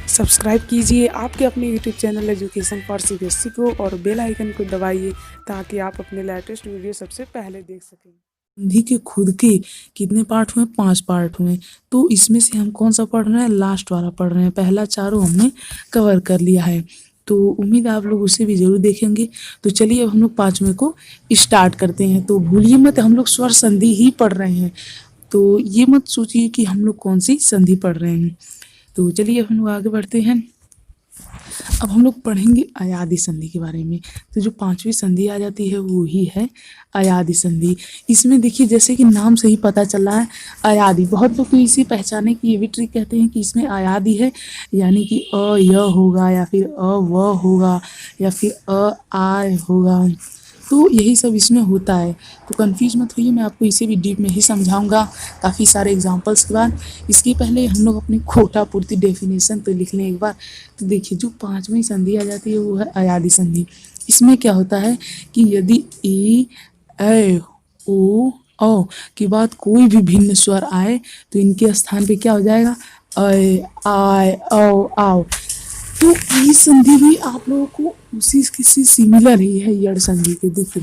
Subscribe कीजिए आपके अपने YouTube channel education for CBSE को और बेल आइकन को दबाइए ताकि आप अपने लेटेस्ट वीडियो सबसे पहले देख सकें। संधि के खुद के कितने पार्ट हुए? 5 पार्ट हुए। तो इसमें से हम कौन सा पढ़ रहे हैं? लास्ट वाला पढ़ रहे हैं। पहला चारों हमने कवर कर लिया है, तो उम्मीद है आप लोग उसे भी जरूर देखेंगे। तो चलिए अब हम लोग 5वें को स्टार्ट करते हैं। तो भूलिए मत, हम लोग स्वर संधि ही पढ़ रहे हैं, तो ये मत सोचिए कि हम लोग कौन सी संधि पढ़ रहे हैं। तो चलिए अब हम लोग आगे बढ़ते हैं। अब हम लोग पढ़ेंगे अयादी संधि के बारे में। तो जो 5वीं संधि आ जाती है वो ही है अयादी संधि। इसमें देखिए, जैसे कि नाम से ही पता चल रहा है अयादी, बहुत लोग तो इसे पहचाने की ये भी ट्रिक कहते हैं कि इसमें अयादी है, यानी कि अ य होगा या फिर अ व होगा या फिर अ आय होगा, तो यही सब इसमें होता है। तो कंफ्यूज मत होइए, मैं आपको इसे भी डीप में ही समझाऊंगा काफ़ी सारे एग्जांपल्स के बाद। इसके पहले हम लोग अपनी कोटा पूर्ति डेफिनेशन तो लिख लें एक बार। तो देखिए, जो 5वीं संधि आ जाती है वो है अयादी संधि। इसमें क्या होता है कि यदि ए ऐ ओ औ के बाद कोई भी भिन्न स्वर आए तो इनके स्थान पे क्या हो जाएगा? अय आय औ आओ। तो ये संधि भी आप लोगों को उसी किसी सिमिलर ही है यड़ संधि के। देखिए,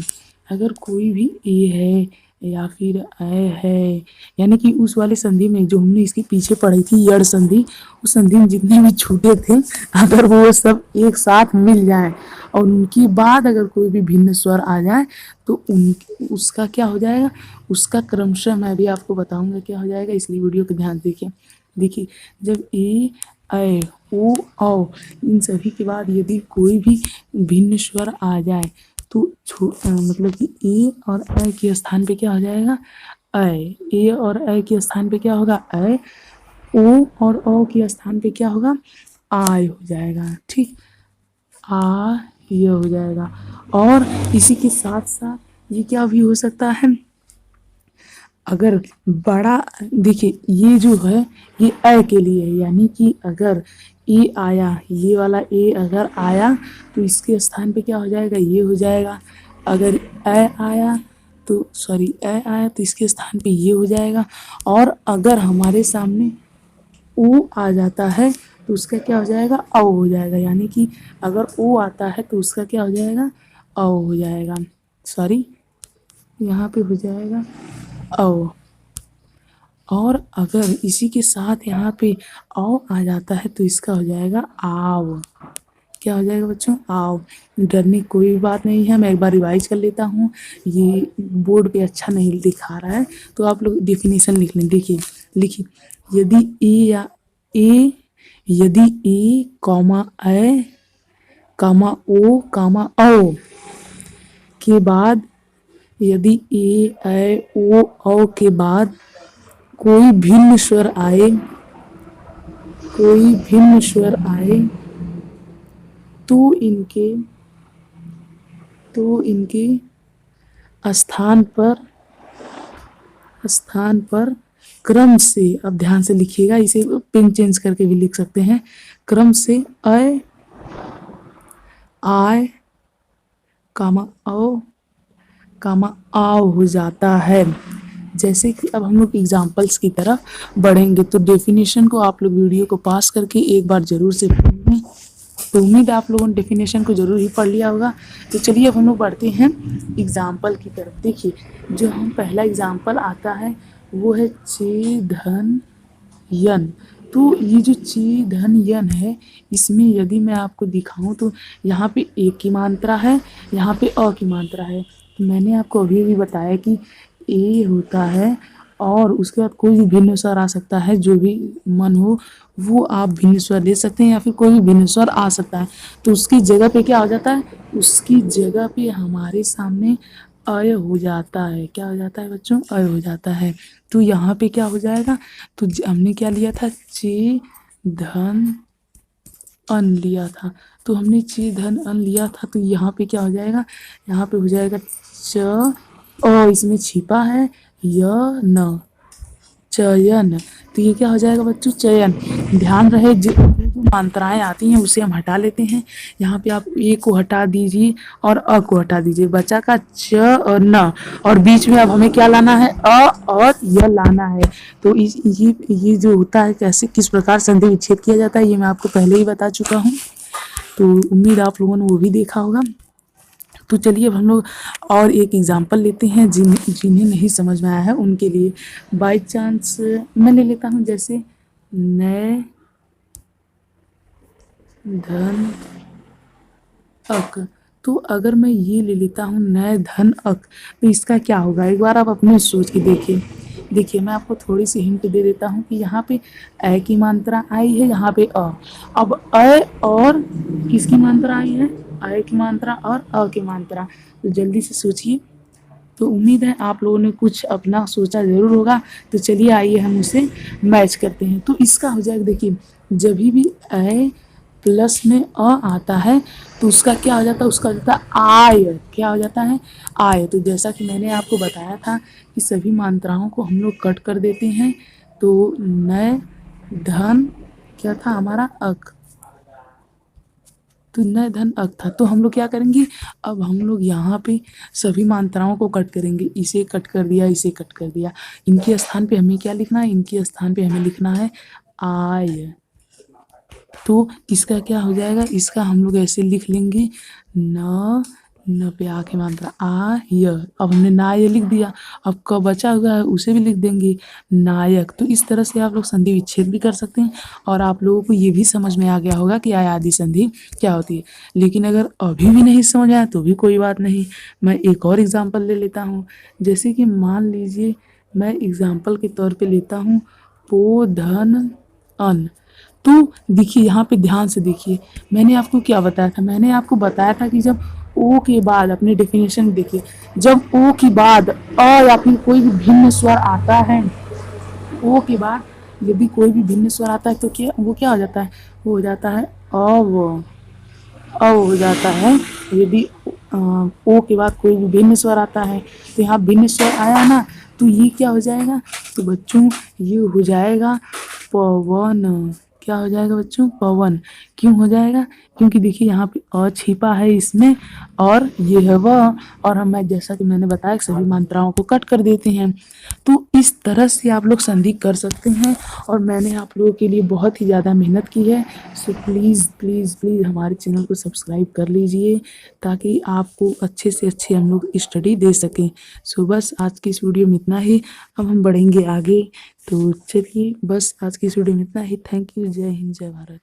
अगर कोई भी ए है या फिर ऐ है, यानी कि उस वाले संधि में जो हमने इसके पीछे पढ़ी थी यड़ संधि, उस संधि में जितने भी छूटे थे, अगर वो सब एक साथ मिल जाए और उनके बाद अगर कोई भी भिन्न स्वर आ जाए तो उन उसका क्या हो जाएगा? उसका क्रमशः मैं भी आपको बताऊंगा क्या हो जाएगा, इसलिए वीडियो को ध्यान देखिए। देखिए, जब ए ऐ ओ औ इन सभी के बाद यदि कोई भी भिन्न स्वर आ जाए तो मतलब कि ए और ऐ के स्थान पे क्या हो जाएगा? ऐ। ए और ऐ के स्थान पे क्या होगा? ऐ। ओ और औ के स्थान पे क्या होगा? आय हो जाएगा। ठीक, आ ये हो जाएगा। और इसी के साथ साथ ये क्या भी हो सकता है, अगर बड़ा, देखिए ये जो है ये अ के लिए है, यानी कि अगर ए आया, ये वाला ए अगर आया तो इसके स्थान पे क्या हो जाएगा? ये हो जाएगा। अगर अ आया तो सॉरी अ आया तो इसके स्थान पे ये हो जाएगा। और अगर हमारे सामने ओ आ जाता है तो उसका क्या हो जाएगा? औ हो जाएगा। यानी कि अगर ओ आता है तो उसका क्या हो जाएगा? औ हो जाएगा। सॉरी, यहाँ पे हो जाएगा औ। और अगर इसी के साथ यहाँ पे औ आ जाता है तो इसका हो जाएगा आव। क्या हो जाएगा बच्चों? आव। डरने की कोई बात नहीं है, मैं एक बार रिवाइज कर लेता हूँ, ये बोर्ड पे अच्छा नहीं दिखा रहा है तो आप लोग डेफिनेशन लिख लें। देखिए, लिखिए, यदि ए या ए यदि ए कॉमा ऐ कामा ओ कामा औ के बाद, यदि ए ऐ ओ औ के बाद कोई भिन्न स्वर आए, कोई भिन्न स्वर आए तो इनके स्थान पर क्रम से, अब ध्यान से लिखिएगा, इसे पेन चेंज करके भी लिख सकते हैं, क्रम से अ आय कामा औ कामा आव हो जाता है। जैसे कि अब हम लोग एग्जाम्पल्स की तरफ बढ़ेंगे, तो डेफिनेशन को आप लोग वीडियो को पास करके एक बार जरूर से पढ़ेंगे। तो उम्मीद है आप लोगों ने डेफिनेशन को जरूर ही पढ़ लिया होगा। तो चलिए अब हम लोग बढ़ते हैं एग्जाम्पल की तरफ। देखिए, जो हम पहला एग्जाम्पल आता है वो है चे धन यन। तो ये जो चे धन यन है, इसमें यदि मैं आपको दिखाऊं तो यहाँ पे ए की मात्रा है, यहाँ पे अ की मात्रा है। तो मैंने आपको अभी भी बताया कि ए होता है और उसके बाद कोई भी भिन्न स्वर आ सकता है, जो भी मन हो वो आप भिन्न स्वर ले सकते हैं या फिर कोई भी भिन्न स्वर आ सकता है। तो उसकी जगह पे क्या हो जाता है? उसकी जगह पे हमारे सामने अय हो जाता है। क्या हो जाता है बच्चों? अय हो जाता है। तो यहाँ पे क्या हो जाएगा? तो हमने क्या लिया था? चे धन अन लिया था। तो हमने चे धन अन लिया था, तो यहाँ पे क्या हो जाएगा? यहाँ पे हो जाएगा च, और इसमें छिपा है य न, चयन। तो ये क्या हो जाएगा बच्चों? चयन। ध्यान रहे जो मात्राएं आती हैं उसे हम हटा लेते हैं। यहाँ पे आप ए को हटा दीजिए और अ को हटा दीजिए, बचा का च और न, और बीच में अब हमें क्या लाना है, अ और य लाना है। तो ये जो होता है, कैसे किस प्रकार संधि विच्छेद किया जाता है, ये मैं आपको पहले ही बता चुका हूँ, तो उम्मीद आप लोगों ने वो भी देखा होगा। तो चलिए अब हम लोग और एक एग्जाम्पल लेते हैं जिन्हें नहीं समझ में आया है उनके लिए। बाय चांस मैं ले लेता हूँ जैसे नए धन अक। तो अगर मैं ये ले लेता हूँ नए धन अक, तो इसका क्या होगा, एक बार आप अपने सोच के देखिए। देखिए मैं आपको थोड़ी सी हिंट दे देता हूँ कि यहाँ पे अ की मात्रा आई है, यहाँ पे अ। अब अ और किसकी मात्रा आई है, अ की मात्रा और अ की मात्रा। तो जल्दी से सोचिए। तो उम्मीद है आप लोगों ने कुछ अपना सोचा ज़रूर होगा। तो चलिए आइए हम उसे मैच करते हैं। तो इसका हो जाएगा, देखिए जब भी अ प्लस में अ आता है तो उसका क्या हो जाता है, उसका हो जाता है आय। क्या हो जाता है, आय। तो जैसा कि मैंने आपको बताया था कि सभी मात्राओं को हम लोग कट कर देते हैं। तो नए धन क्या था हमारा, अक। तो नए धन अक था। तो हम लोग क्या करेंगे, अब हम लोग यहाँ पे सभी मात्राओं को कट करेंगे। इसे कट कर दिया, इसे कट कर दिया। इनके स्थान पे हमें क्या लिखना है, इनके स्थान पे हमें लिखना है आय। तो इसका क्या हो जाएगा, इसका हम लोग ऐसे लिख लेंगे न पे आ की मात्रा आ य। अब हमने नाय लिख दिया, अब क बचा हुआ है उसे भी लिख देंगे नायक। तो इस तरह से आप लोग संधि विच्छेद भी कर सकते हैं और आप लोगों को ये भी समझ में आ गया होगा कि आय आदि संधि क्या होती है। लेकिन अगर अभी भी नहीं समझ आया तो भी कोई बात नहीं, मैं एक और एग्जाम्पल ले लेता हूँ। जैसे कि मान लीजिए मैं एग्जाम्पल के तौर पे लेता हूँ पो धन अन। तो देखिए यहाँ पे ध्यान से देखिए, मैंने आपको क्या बताया था, मैंने आपको बताया था कि जब ओ के बाद, अपने डेफिनेशन देखिए, जब ओ के बाद अ या फिर कोई भी भिन्न स्वर आता है, ओ के बाद यदि कोई भी भिन्न स्वर आता है तो क्या वो क्या हो जाता है, वो हो जाता है अव। अव हो जाता है। यदि ओ के बाद कोई भी भिन्न स्वर आता है, तो यहाँ भिन्न स्वर आया ना, तो ये क्या हो जाएगा, तो बच्चों ये हो जाएगा पवन। क्या हो जाएगा बच्चों, पवन। क्यों हो जाएगा, क्योंकि देखिए यहाँ पे अ छिपा है इसमें और ये है वह, और हम जैसा कि मैंने बताया सभी मात्राओं को कट कर देते हैं। तो इस तरह से आप लोग संधि कर सकते हैं और मैंने आप लोगों के लिए बहुत ही ज़्यादा मेहनत की है। सो प्लीज़ प्लीज़ प्लीज़ हमारे चैनल को सब्सक्राइब कर लीजिए ताकि आपको अच्छे से अच्छे हम लोग स्टडी दे सकें। सो बस आज की इस वीडियो में इतना ही, अब हम बढ़ेंगे आगे। तो चलिए बस आज की इस वीडियो में इतना ही। Thank you. जय हिंद, जय भारत।